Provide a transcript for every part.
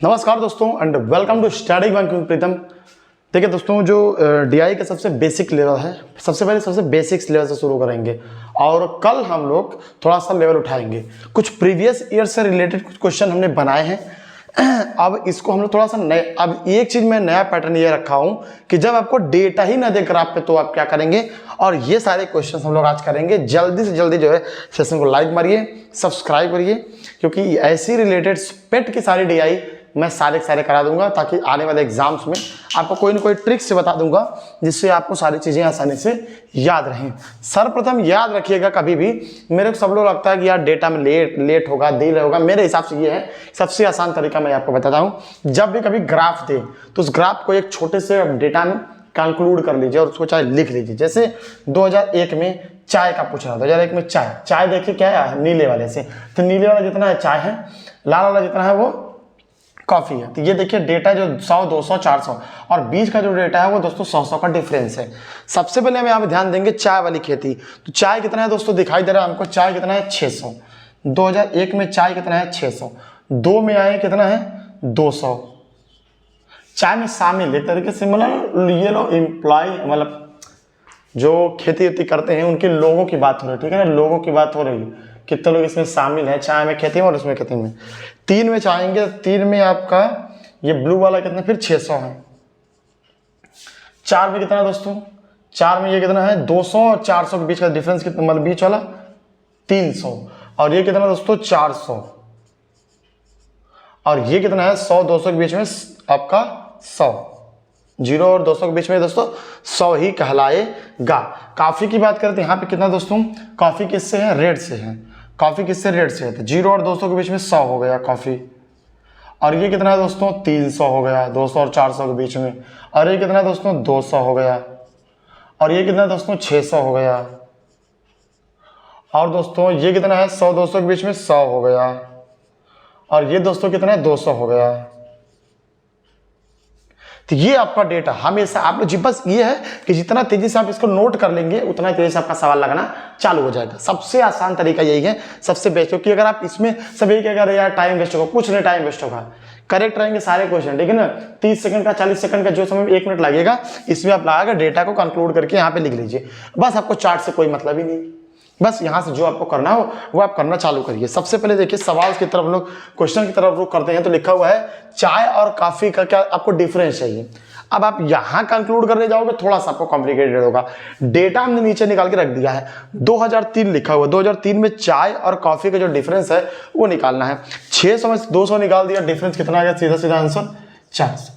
नमस्कार दोस्तों and welcome to study bank Pritam. देखिए दोस्तों, जो डीआई का सबसे बेसिक लेवल है, सबसे पहले सबसे बेसिक्स लेवल से शुरू करेंगे और कल हम लोग थोड़ा सा लेवल उठाएंगे। कुछ प्रीवियस ईयर से रिलेटेड कुछ क्वेश्चन हमने बनाए हैं। अब इसको हम लोग थोड़ा सा नए, अब एक चीज़ में नया पैटर्न ये रखा हूँ कि जब आपको डेटा ही ना दे ग्राफ पे तो आप क्या करेंगे, और ये सारे क्वेश्चन हम लोग आज करेंगे। जल्दी से जल्दी जो है सेशन को लाइक मारिए, सब्सक्राइब करिए, क्योंकि ऐसी रिलेटेड पेट की सारी डीआई मैं सारे करा दूंगा, ताकि आने वाले एग्जाम्स में आपको कोई ना कोई ट्रिक से बता दूंगा जिससे आपको सारी चीज़ें आसानी से याद रहें। सर्वप्रथम याद रखिएगा, कभी भी मेरे को सब लोग लगता है कि यार डेटा में लेट होगा, डिले होगा। मेरे हिसाब से ये है सबसे आसान तरीका मैं आपको बताता हूँ। जब भी कभी ग्राफ दे तो उस ग्राफ को एक छोटे से डेटा में कंक्लूड कर लीजिए और उसको चाहे लिख लीजिए। जैसे 2001 में चाय का पूछ रहा, 2001 में चाय देखिए क्या है, नीले वाले से, तो नीले वाला जितना है चाय है, लाल वाला जितना है वो कॉफ़ी है। तो ये देखिए डेटा जो 100, 200, 400 और बीच का जो डेटा है वो दोस्तों 100 का डिफरेंस है। सबसे पहले हम यहाँ पे ध्यान देंगे चाय वाली खेती। तो चाय कितना है दोस्तों, दिखाई दे रहा है हमको, चाय कितना है 600। 2001 में चाय कितना है 600। 2 में आए कितना है 200। चाय में शामिल एक तरीके से मतलब ये लोग एम्प्लॉय, मतलब जो खेती वेती करते हैं उनके लोगों की बात हो रही है, ठीक है ना, लोगों की बात हो रही है। कितने लोग इसमें शामिल है चाय में खेती में और उसमें खेती में। 3 में चाहेंगे, 3 में आपका ये ब्लू वाला कितना, फिर 600 है। 4 में कितना है दोस्तों, 4 में ये कितना है 200 और 400 के बीच का डिफरेंस कितना, मतलब बीच वाला 300। और ये कितना दोस्तों 400। और ये कितना है 100, 200 के बीच में आपका 100। 0 और 200 के बीच में दोस्तों 100 ही कहलाएगा। कॉफी की बात करते हैं, यहाँ पे कितना दोस्तों, कॉफी किससे है, रेड से है। कॉफी किससे, रेड से है। तो 0 और 200 के बीच में 100 हो गया कॉफी। और ये कितना है दोस्तों 300 हो गया, 200 और 400 के बीच में। और ये कितना है दोस्तों 200 हो गया। और ये कितना है दोस्तों 600 हो गया। और दोस्तों ये कितना है 100, 200 के बीच में 100 हो गया। और ये दोस्तों कितना है 200 हो गया। तो ये आपका डेटा हमेशा आप लोग, बस ये है कि जितना तेजी से आप इसको नोट कर लेंगे उतना तेजी से आपका सवाल लगना चालू हो जाएगा। सबसे आसान तरीका यही है, सबसे बेस्ट, क्योंकि अगर आप इसमें सब एक अगर यार टाइम वेस्ट होगा, कुछ नहीं टाइम वेस्ट होगा, करेक्ट रहेंगे सारे क्वेश्चन, ठीक है ना। 30 सेकंड का 40 सेकंड का जो समय 1 मिनट लगेगा, इसमें आप लगाकर डेटा को कंक्लूड करके यहाँ पे लिख लीजिए। बस आपको चार्ट से कोई मतलब ही नहीं, बस यहाँ से जो आपको करना हो वो आप करना चालू करिए। सबसे पहले देखिए सवाल की तरफ लोग क्वेश्चन की तरफ रुख करते हैं, तो लिखा हुआ है चाय और कॉफी का क्या आपको डिफरेंस चाहिए। अब आप यहाँ कंक्लूड करने जाओगे थोड़ा सा आपको कॉम्प्लिकेटेड होगा। डेटा हमने नीचे निकाल के रख दिया है, 2003 लिखा हुआ है। 2003 में चाय और कॉफी का जो डिफरेंस है वो निकालना है। 600 में 200 निकाल दिया, डिफरेंस कितना आ गया, सीधा सीधा answer 400।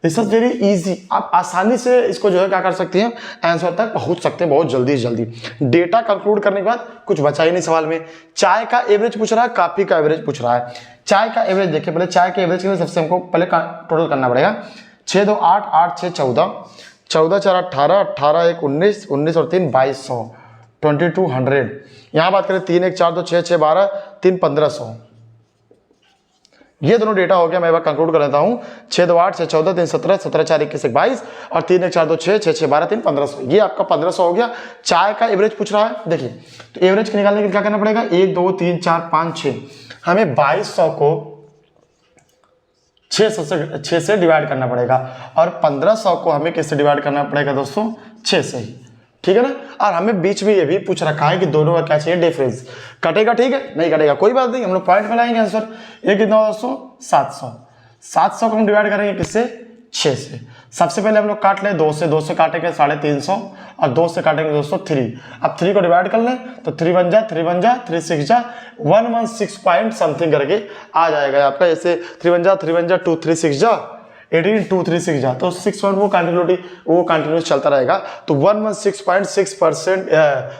This is very easy. आप आसानी से इसको जो है क्या कर सकते हैं, आंसर तक पहुंच सकते हैं बहुत जल्दी से जल्दी। डेटा कंक्लूड करने के बाद कुछ बचा ही नहीं सवाल में। चाय का एवरेज पूछ रहा है, कॉफी का एवरेज पूछ रहा है। चाय का एवरेज देखिए, पहले चाय के एवरेज के लिए सबसे हमको पहले टोटल करना पड़ेगा। 6 2 8, 8 6 14, 14 4 18, 18 1 19, 19 और 3 2200, 2200। यहाँ बात करें 3 1 4 2 6 6 12, 3 1500। ये दोनों डेटा हो गया। मैं एक बार कंक्लूड कर लेता हूँ। 6 2 8 6 14, 3 17, 17 4 21 1 22 और 3 1 4 2 6 6 6 12, 3 1500। ये आपका 1500 हो गया। चाय का एवरेज पूछ रहा है, देखिए तो एवरेज निकालने के लिए क्या करना पड़ेगा, 1 2 3 4 5 6, हमें 2200 को 6 से डिवाइड करना पड़ेगा और 1500 को हमें किससे डिवाइड करना पड़ेगा दोस्तों, 6 से ही, ठीक है ना। और हमें बीच में ये भी पूछ रखा है कि दोनों का क्या चाहिए डिफरेंस। कटेगा, ठीक है, नहीं कटेगा कोई बात नहीं, हम लोग पॉइंट में लाएंगे आंसर। ये कितना दोस्तों 700। 700 को हम डिवाइड करेंगे किससे, 6 से। सबसे पहले हम लोग काट लें 2 से, 2 से काटेंगे 350 और 2 से काटेंगे दोस्तों 3। अब 3 को डिवाइड कर लें तो 3 1 जा, 3 1 जा, 3 6 जा, 116 पॉइंट समथिंग करके आ जाएगा आपका। जैसे 3 1 जा, 3 1 जा, 2 3 6 जा, 18 2 3 6 जा, तो 6 पॉइंट वो कंटिन्यूस चलता रहेगा। तो 116.6%,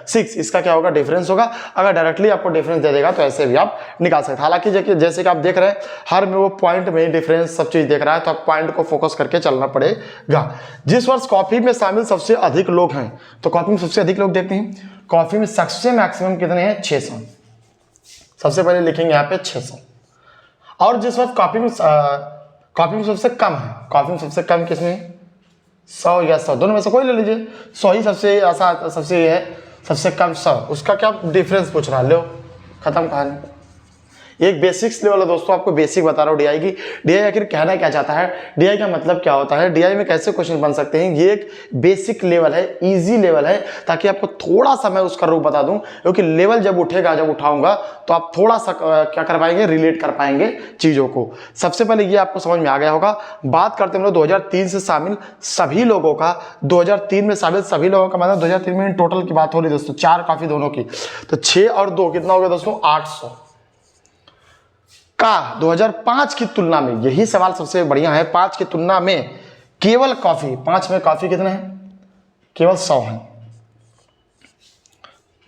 6 इसका क्या होगा, डिफरेंस होगा। अगर डायरेक्टली आपको डिफरेंस दे देगा तो ऐसे भी आप निकाल सकते हैं। हालांकि जैसे कि आप देख रहे हैं हर में वो पॉइंट में डिफरेंस सब चीज देख रहा है, तो आप पॉइंट को फोकस करके चलना पड़ेगा। जिस वर्ष कॉफी में शामिल सबसे अधिक लोग हैं, तो कॉफी में सबसे अधिक लोग देखते हैं, कॉफी में सबसे मैक्सिमम कितने हैं, 600। सबसे पहले लिखेंगे यहाँ पे 600। और जिस वर्ष कॉफी में सबसे कम है, कॉफी में सबसे कम किसमें, 100 या 100 दोनों में से कोई ले लीजिए। 100 ही सबसे आसान, सबसे ये है सबसे कम 100, उसका क्या डिफरेंस पूछ रहा है, लो खत्म कहानी। एक बेसिक्स लेवल है दोस्तों, आपको बेसिक बता रहा हूँ डीआई की। डीआई आखिर कहना क्या चाहता है, डीआई का मतलब क्या होता है, डीआई में कैसे क्वेश्चन बन सकते हैं, ये एक बेसिक लेवल है, इजी लेवल है, ताकि आपको थोड़ा सा मैं उसका रूप बता दूं, क्योंकि लेवल जब उठेगा, जब उठाऊंगा तो आप थोड़ा सा क्या कर पाएंगे, रिलेट कर पाएंगे चीजों को। सबसे पहले ये आपको समझ में आ गया होगा। बात करते हैं हम लोग 2003 से शामिल सभी लोगों का। 2003 में शामिल सभी लोगों का मतलब 2003 में टोटल की बात हो रही दोस्तों, 4 काफी दोनों की, तो 6 और 2 कितना हो गया दोस्तों, 800 का 2005 की तुलना में। यही सवाल सबसे बढ़िया है, 5 की तुलना में केवल कॉफी, 5 में कॉफी कितना है, केवल 100 है।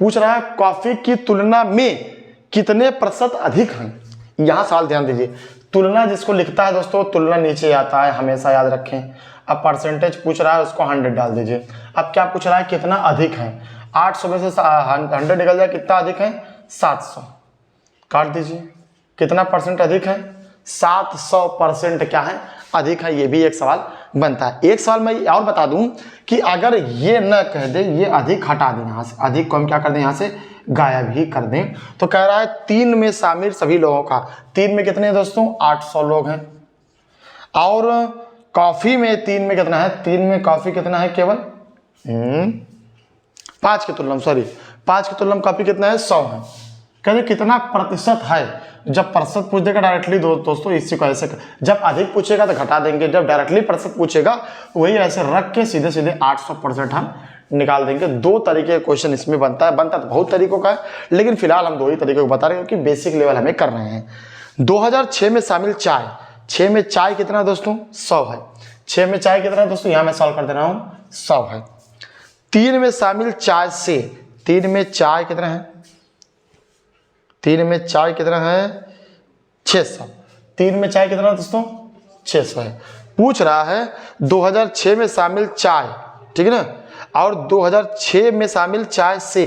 पूछ रहा है कॉफी की तुलना में कितने प्रतिशत अधिक हैं। यहां सवाल ध्यान दीजिए, तुलना जिसको लिखता है दोस्तों, तुलना नीचे आता है, हमेशा याद रखें। अब परसेंटेज पूछ रहा है, उसको 100 डाल दीजिए। अब क्या पूछ रहा है, कितना अधिक है, 800 में से 100 निकल जाए, कितना अधिक है, 700, काट दीजिए। कितना परसेंट अधिक है, 700% क्या है, अधिक है। ये भी एक सवाल बनता है। एक सवाल मैं और बता दूं कि अगर ये न कह दे, ये अधिक हटा दें यहां से, अधिक को हम क्या कर दें, यहां से गायब ही कर दें। तो कह रहा है 3 में शामिल सभी लोगों का, 3 में कितने हैं दोस्तों, 800 लोग हैं। और कॉफी में 3 में कितना है, 3 में कॉफी कितना है, केवल 5 की तुलना, सॉरी 5 की तुलना में कॉफी कितना है, 100 है। कहते कितना प्रतिशत है, जब प्रतिशत पूछ देगा डायरेक्टली दोस्तों, इसी को ऐसे जब अधिक पूछेगा तो घटा देंगे, जब डायरेक्टली प्रतिशत पूछेगा वही ऐसे रख के सीधे सीधे 800% हम निकाल देंगे। 2 तरीके का क्वेश्चन इसमें बनता है तो बहुत तरीकों का है, लेकिन फिलहाल हम 2 ही तरीके को बता रहे हैं क्योंकि बेसिक लेवल हमें कर रहे हैं। 2006 में शामिल चाय, 6 में चाय कितना दोस्तों, 100 है। 6 में चाय कितना है दोस्तों, यहां मैं सॉल्व कर दे रहा हूं, 100 है। 3 में शामिल चाय से, 3 में चाय कितना है, 3 में चाय कितना है, 600। 3 में चाय कितना दोस्तों, 600 है। पूछ रहा है 2006 में शामिल चाय, ठीक है ना, और 2006 में शामिल चाय से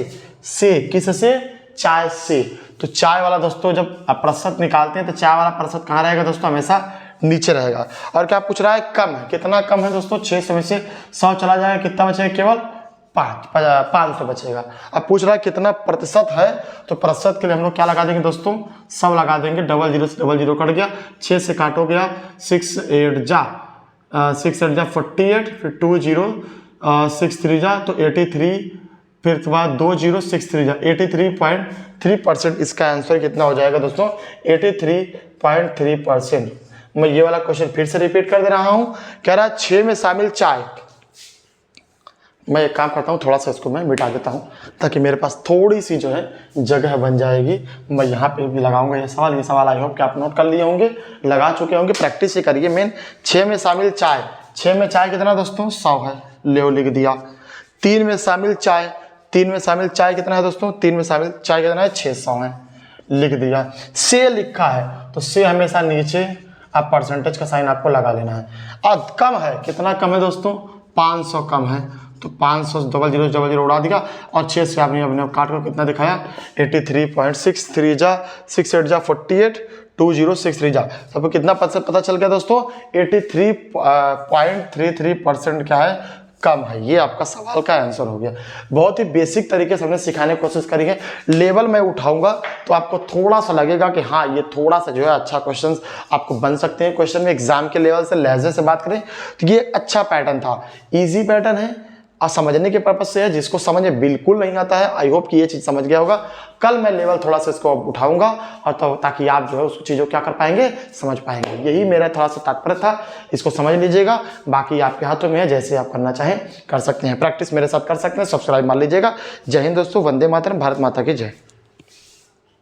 किससे, चाय से। तो चाय वाला दोस्तों जब प्रतिशत निकालते हैं तो चाय वाला प्रतिशत कहाँ रहेगा दोस्तों, हमेशा नीचे रहेगा। और क्या पूछ रहा है, कम है, कितना कम है दोस्तों, 600 में से 100 चला जाएगा, कितना बचेगा, केवल 500 बचेगा। अब पूछ रहा है कितना प्रतिशत है, तो प्रतिशत के लिए हम लोग क्या लगा देंगे दोस्तों, 100 लगा देंगे, 00 से 00 कट गया, 6 से काटो गया, 6 8 जा 48, फिर 20 6 3 जा तो 83, फिर बाद 20 6 3 जा 83.3%। इसका आंसर कितना हो जाएगा दोस्तों, 83.3%। मैं ये वाला क्वेश्चन फिर से रिपीट कर दे रहा हूं, कह रहा है 6 में शामिल चाय। मैं एक काम करता हूँ, थोड़ा सा इसको मैं मिटा देता हूँ ताकि मेरे पास थोड़ी सी जो है जगह बन जाएगी। मैं यहाँ पे भी लगाऊंगा ये सवाल आई होप कि आप नोट कर लिए होंगे, लगा चुके होंगे, प्रैक्टिस ही करिए मेन। 6 में शामिल चाय, 6 में चाय कितना दोस्तों, 100 है, ले लिख दिया। 3 में शामिल चाय, 3 में शामिल चाय कितना है दोस्तों, 3 में शामिल चाय कितना है, 600 है, लिख दिया। से लिखा है तो से हमेशा नीचे, अब परसेंटेज का साइन आपको लगा लेना है। अब कम है, कितना कम है दोस्तों, 500 कम है, तो 500 00 उड़ा दिया, और 6 से आपने अपने काट कर कितना दिखाया, 83.63 जा 6 8 जा 48, 2063 जा। सबको कितना प्रतिशत पता चल गया दोस्तों, 83.33% क्या है, कम है। ये आपका सवाल का आंसर हो गया। बहुत ही बेसिक तरीके से हमने सिखाने की कोशिश करी है। लेवल में उठाऊंगा तो आपको थोड़ा सा लगेगा कि हाँ ये थोड़ा सा जो है अच्छा क्वेश्चंस आपको बन सकते हैं। क्वेश्चन में एग्जाम के लेवल से लहजे से बात करें तो ये अच्छा पैटर्न था, इजी पैटर्न है और समझने के पर्पज से है। जिसको समझ में बिल्कुल नहीं आता है, आई होप कि ये चीज़ समझ गया होगा। कल मैं लेवल थोड़ा सा इसको उठाऊंगा और तो ताकि आप जो है उस चीज़ों क्या कर पाएंगे, समझ पाएंगे। यही मेरा थोड़ा सा तात्पर्य था, इसको समझ लीजिएगा। बाकी आपके हाथों में है, जैसे आप करना चाहें कर सकते हैं, प्रैक्टिस मेरे साथ कर सकते हैं। सब्सक्राइब मार लीजिएगा। जय हिंद दोस्तों, वंदे मातरम, भारत माता की जय।